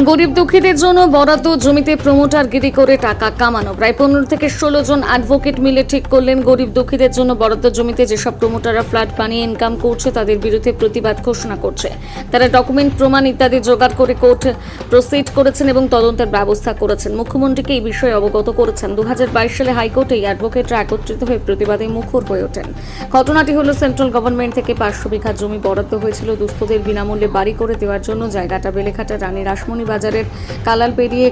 গরিব দুঃখীদের জন্য বরাদ্দ জমিতে প্রমোটারগিরি করে টাকা কামানো। প্রায় 15 থেকে 16 জন অ্যাডভোকেট মিলে ঠিক করলেন গরিব দুঃখীদের জন্য বরাদ্দ জমিতে যেসব প্রমোটাররা ফ্ল্যাট বানিয়ে ইনকাম করছে তাদের বিরুদ্ধে প্রতিবাদ ঘোষণা করছে। তারা ডকুমেন্ট প্রমাণ ইত্যাদি জোগাড় করে কোর্ট প্রসিড করেছেন এবং তদন্তের ব্যবস্থা করেছেন। মুখ্যমন্ত্রীকে এই বিষয়ে অবগত করেছেন। 2022 সালে হাইকোর্টে এই অ্যাডভোকেটরা একত্রিত হয়ে প্রতিবাদে মুখর হয়ে ওঠেন। ঘটনাটি হলো সেন্ট্রাল গভর্নমেন্ট থেকে 500 বিঘা জমি বরাদ্দ হয়েছিল দুস্থদের বিনামূল্যে বাড়ি করে দেওয়ার জন্য। জায়গাটা বেলেঘাটা রানী রাসমণি বাজারের কালাল পেরিয়ে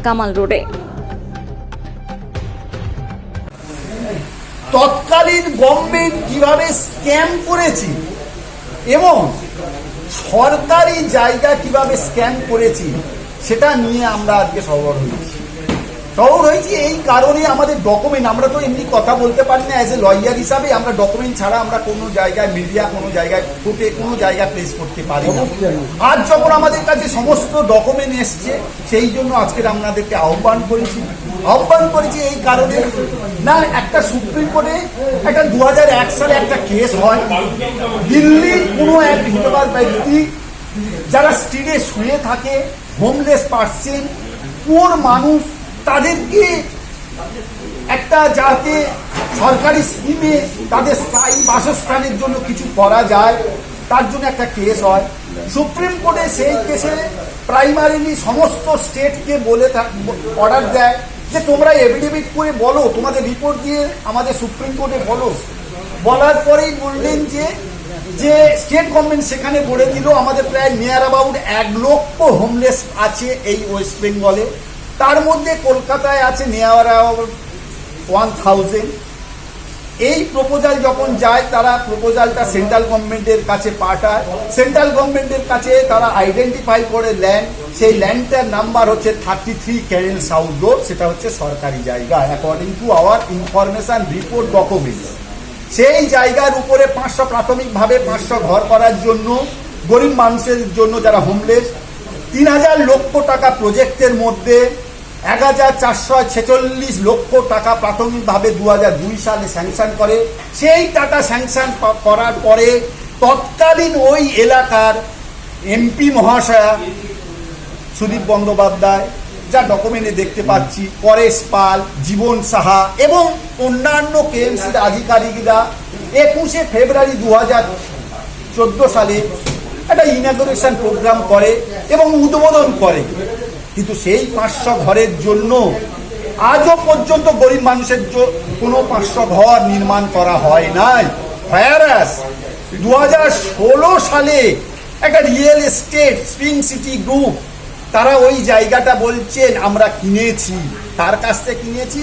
কামাল রোডে। তৎকালীন গভর্নমেন্ট কিভাবে স্ক্যাম করেছি এবং সরকারি জায়গা কিভাবে স্ক্যাম করেছি সেটা নিয়ে আমরা আজকে শহর হয়েছি। এই কারণে আমাদের ডকুমেন্ট, আমরা তো এমনি কথা বলতে পারি না, অ্যাজ এ লয়ার হিসাবে আমরা ডকুমেন্ট ছাড়া আমরা কোনো জায়গায় মিডিয়া, কোনো জায়গায় কোর্টে, কোনো জায়গায় প্লেস করতে পারি না। আজ যখন আমাদের কাছে সমস্ত ডকুমেন্ট এসছে, সেই জন্য আজকে আপনাদেরকে আহ্বান করেছি এই কারণে না, একটা সুপ্রিম কোর্টে একটা 2001 সালে একটা কেস হয়, দিল্লির কোনো এক বিধবা ব্যক্তি যারা স্ট্রিটে শুয়ে থাকে, হোমলেস পার্সন, পুয়ার মানুষ, তাদেরকে একটা যাতে সরকারি স্কিমে তাদের স্থায়ী বাসস্থানের জন্য কিছু করা যায়, তার জন্য একটা কেস হয় সুপ্রিম কোর্টে। সেই কেসে প্রাইমারিলি সমস্ত স্টেটকে বলে অর্ডার দেয় যে তোমরা এফিডেভিট করে বলো, তোমাদের রিপোর্ট দিয়ে আমাদের সুপ্রিম কোর্টে বলো। বলার পরেই বললেন যে স্টেট গভর্নমেন্ট সেখানে বলে দিল আমাদের প্রায় নিয়ার অ্যাবাউট 1 লক্ষ হোমলেস আছে এই ওয়েস্ট বেঙ্গলে, তার মধ্যে কলকাতায় আছে নিয়ার অ্যাবাউট 1000। এই প্রপোজাল যখন যায়, তারা প্রপোজালটা সেন্ট্রাল গভর্নমেন্টের কাছে পাঠায়, সেন্ট্রাল গভর্নমেন্টের কাছে তারা আইডেন্টিফাই করে ল্যান্ড, সেই ল্যান্ডটার নাম্বার হচ্ছে 33 ক্যারেন সাউথ রোড, সেটা হচ্ছে সরকারি জায়গা according to our information report documents. সেই জায়গার উপরে 500 প্রাথমিকভাবে 500 ঘর করার জন্য গরিব মানুষের জন্য যারা হোমলেস, 3000 লক্ষ টাকা প্রজেক্টের মধ্যে 1446 লক্ষ টাকা প্রাথমিকভাবে 2002 সালে স্যাংশন করে। সেই টাকা স্যাংশন করার পরে তৎকালীন ওই এলাকার এমপি মহাশয়া সুদীপ বন্দ্যোপাধ্যায়, যা ডকুমেন্টে দেখতে পাচ্ছি, পরেশ পাল, জীবন সাহা এবং অন্যান্য কেএমসির আধিকারিকরা 21শে ফেব্রুয়ারি 2014 সালে একটা ইনঅগ্রেশন প্রোগ্রাম করে এবং উদ্বোধন করে। কিন্তু সেই 500 ঘরের জন্য আজও পর্যন্ত গরিব মানুষের কোনো 500 ঘর নির্মাণ করা হয় নাই। ভাইরাস 2016 সালে একটা real estate spring city group, তারা ওই জায়গাটা বলছেন আমরা কিনেছি, তার কাছ থেকে কিনেছি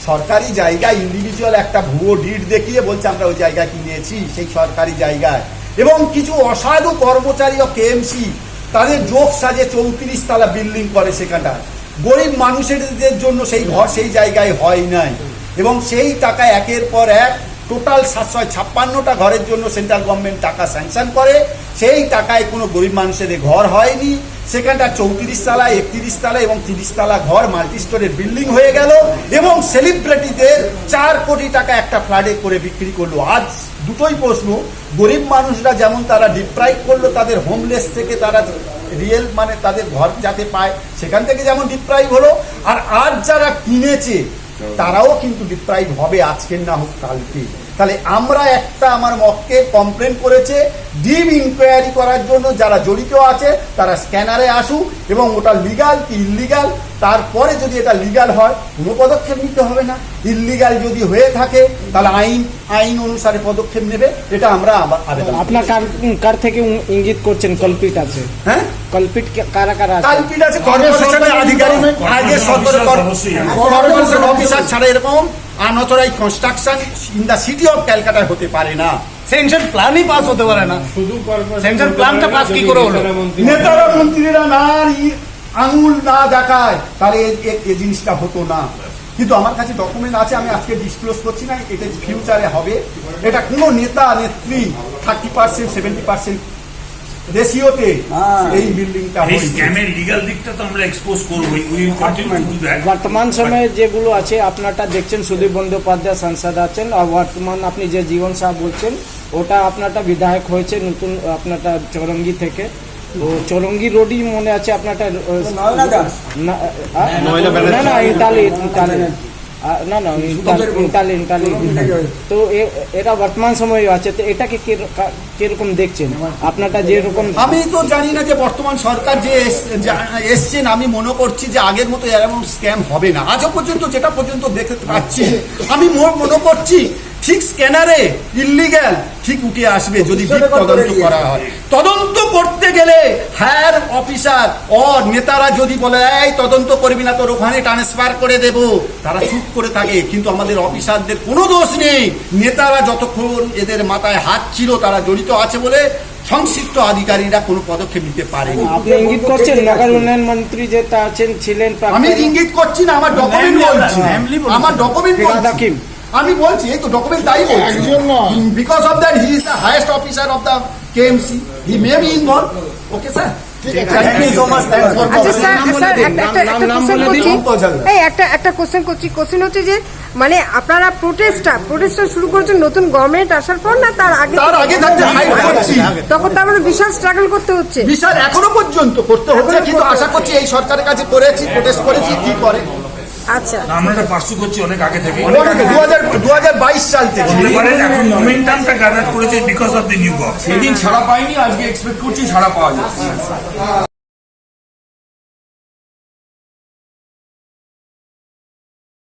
সরকারি জায়গায়, ইন্ডিভিজুয়াল একটা ভুয়ো ডিড দেখিয়ে বলছে আমরা ওই জায়গায় কিনেছি সেই সরকারি জায়গায়। এবং কিছু অসাধু কর্মচারী ও কেএমসি তাদের যোগ সাজে 34 তলা বিল্ডিং করে সেখানটা। গরিব মানুষের জন্য সেই ঘর সেই জায়গায় হয় নাই এবং সেই টাকা একের পর এক টোটাল 756টা ঘরের জন্য সেন্ট্রাল গভর্নমেন্ট টাকা স্যাংশন করে। সেই টাকায় কোনো গরিব মানুষের ঘর হয়নি। সেখানটা 34 তলা, 31 তলা এবং 30 তলা ঘর মাল্টি স্টোরের বিল্ডিং হয়ে গেল এবং সেলিব্রিটিদের 4 কোটি টাকা একটা ফ্ল্যাটে করে বিক্রি করলো। আজ দুটোই প্রশ্ন, গরিব মানুষরা যেমন তারা ডিপ্রাইভ করলো তাদের হোমলেস থেকে, তারা রিয়েল মানে তাদের ঘর যাতে পায় সেখান থেকে যেমন ডিপ্রাইভ হলো, আর আজ যারা কিনেছে তারাও কিন্তু ডিপ্রাইভ হবে আজকের না হোক কালকে। তাহলে আমরা একটা আমার মক্কে কমপ্লেন করেছে ডিপ ইনকোয়ারি করার জন্য, যারা জড়িত আছে তারা স্ক্যানারে আসুক এবং ওটা লিগাল কি ইললিগাল, তারপরে যদি এটা লিগাল হয় কোনো পদক্ষেপ নিতে হবে না, ইললিগাল যদি হয়ে থাকে তাহলে আইন অনুসারে পদক্ষেপ নেবে। এটা আমরা আবেদন। আপনার কার থেকে ইঙ্গিত করছেন কলপিট আছে? হ্যাঁ, কলপিট কারা কারা আছে? কলপিট আছে কর্পোরেশনের আধিকারিক, আগে কর্পোরেশন অফিসার ছাড়া এরকম unauthorized construction in the city of ক্যালকাটায় হতে পারে না। সেন্ট্রাল প্ল্যানই পাস হতে পারে না। সেন্ট্রাল প্ল্যানটা পাস কি করে হলো? নেতারা মন্ত্রীরা না আঙুল না দেখায় তাহলে এই জিনিসটা হতো না। কিন্তু আমার কাছে ডকুমেন্ট আছে, আমি আজকে ডিসক্লোজ করছি না, এটা ফিউচারে হবে। এটা কোনো নেতা নেত্রী 30% 70% রেশিওতে এই বিল্ডিংটা স্ক্যামের লিগ্যাল দিকটা তো আমরা এক্সপোজ করব। বর্তমান সময়ে যেগুলো আছে আপনারটা দেখছেন, সুদীপ বন্দ্যোপাধ্যায় সাংসদ আছেন, আর বর্তমান আপনি যে জীবন সাহা বলছেন ওটা আপনারটা বিধায়ক হয়েছে নতুন আপনারটা চৌরঙ্গি থেকে। তো চৌরঙ্গি রোডই মনে আছে আপনারটা না না ইটালি তো এটা বর্তমান সময়ে আছে, তো এটাকে কিরকম দেখছেন আপনারটা যেরকম? আমি তো জানি না যে বর্তমান সরকার যে এসছেন, আমি মনে করছি যে আগের মতো এরকম স্ক্যাম হবে না। আজও পর্যন্ত যেটা পর্যন্ত দেখতে পাচ্ছি, আমি মনে করছি ঠিক স্ক্যানারে ইল্লিগ্যাল ঠিক উঠে আসবে যদি তদন্ত করা হয়। তদন্ত করতে গেলে হায়ার অফিসার ও নেতারা যদি বলে এই তদন্ত করবি না, তোর ওখানে ট্রান্সফার করে দেব, তারা চুপ করে থাকে। কিন্তু আমাদের অফিসারদের কোনো দোষ নেই, নেতারা যতক্ষণ এদের মাথায় হাত ছিল, তারা জড়িত আছে বলে সংশ্লিষ্ট আধিকারিকরা কোনো পদক্ষেপ নিতে পারেনি। আপনি ইঙ্গিত করছেন নগর উন্নয়ন মন্ত্রী যে ছিলেন, আমি ইঙ্গিত করছি না, আমার ডকুমেন্ট বলছি, আমার ডকুমেন্ট বলছি। আমি বলছি এই তো ডকুমেন্ট তাই বলছি, because of that he is the highest officer of the KMC, he may be involve. Okay sir, thank you so much. আচ্ছা স্যার একটা কোশ্চেন করছি। কোশ্চেন হচ্ছে যে মানে আপনারা প্রোটেস্টটা শুরু করেছেন নতুন গভর্নমেন্ট আসার পর না তার আগে থাকতে হাইড করছি, তখন তো আমরা বিশাল স্ট্রাগল করতে হচ্ছে, বিশাল এখনো পর্যন্ত করতে হচ্ছে, কিন্তু আশা করছি এই সরকারের কাছে করেছি, প্রোটেস্ট করেছি, কি করে। আচ্ছা, আমরা এটা পার্সু করছি অনেক আগে থেকে, 2022 সাল থেকে। এখন মোমেন্টামটা গ্যাদার করেছে because of the new government. সেদিন ছাড়া পাইনি, আজকে এক্সপেক্ট করছি ছাড়া পাওয়া যাবে।